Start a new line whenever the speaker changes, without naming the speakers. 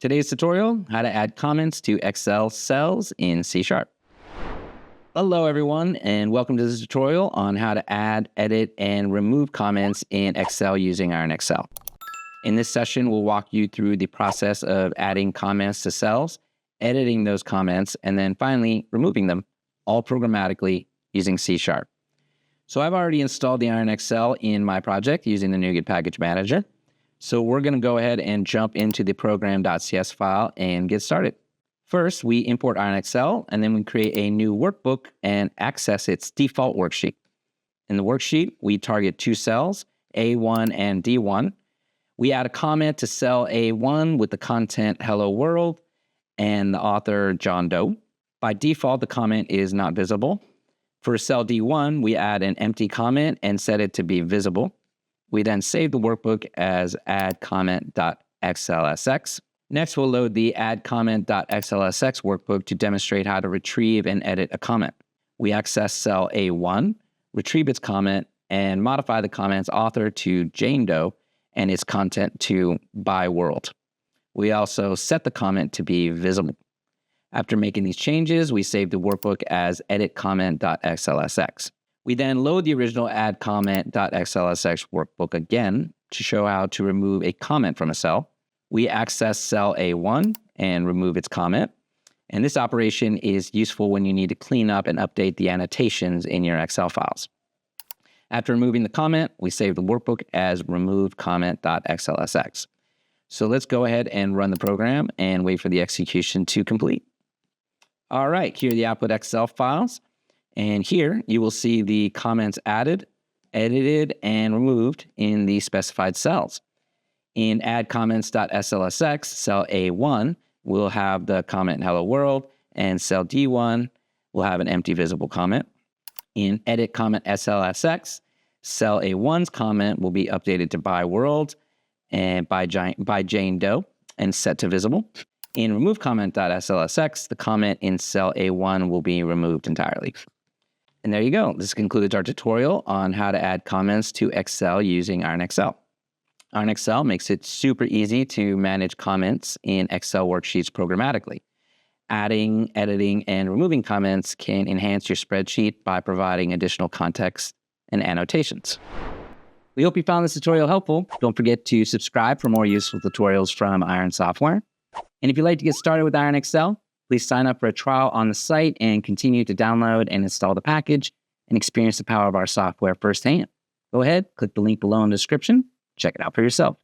Today's tutorial, how to add comments to Excel cells in C#. Hello everyone, and welcome to this tutorial on how to add, edit, and remove comments in Excel using IronXL. In this session, we'll walk you through the process of adding comments to cells, editing those comments, and then finally removing them, all programmatically using C#. So I've already installed the IronXL in my project using the NuGet Package Manager. So we're going to go ahead and jump into the program.cs file and get started. First, we import IronXL, and then we create a new workbook and access its default worksheet. In the worksheet, we target two cells, A1 and D1. We add a comment to cell A1 with the content Hello World and the author John Doe. By default, the comment is not visible. For cell D1, we add an empty comment and set it to be visible. We then save the workbook as AddComment.xlsx. Next, we'll load the AddComment.xlsx workbook to demonstrate how to retrieve and edit a comment. We access cell A1, retrieve its comment, and modify the comment's author to Jane Doe and its content to by world. We also set the comment to be visible. After making these changes, we save the workbook as editComment.xlsx. We then load the original AddComment.xlsx workbook again to show how to remove a comment from a cell. We access cell A1 and remove its comment. And this operation is useful when you need to clean up and update the annotations in your Excel files. After removing the comment, we save the workbook as RemoveComment.xlsx. So let's go ahead and run the program and wait for the execution to complete. All right, here are the output Excel files. And here you will see the comments added, edited, and removed in the specified cells. In AddComments.xlsx, cell A1 will have the comment Hello World, and cell D1 will have an empty visible comment. In EditComment.xlsx, cell A1's comment will be updated to by world and by Jane Doe and set to visible. In RemoveComment.xlsx, the comment in cell A1 will be removed entirely. And there you go. This concludes our tutorial on how to add comments to Excel using IronXL. IronXL makes it super easy to manage comments in Excel worksheets programmatically. Adding, editing, and removing comments can enhance your spreadsheet by providing additional context and annotations. We hope you found this tutorial helpful. Don't forget to subscribe for more useful tutorials from Iron Software. And if you'd like to get started with IronXL, please sign up for a trial on the site and continue to download and install the package and experience the power of our software firsthand. Go ahead, click the link below in the description. Check it out for yourself.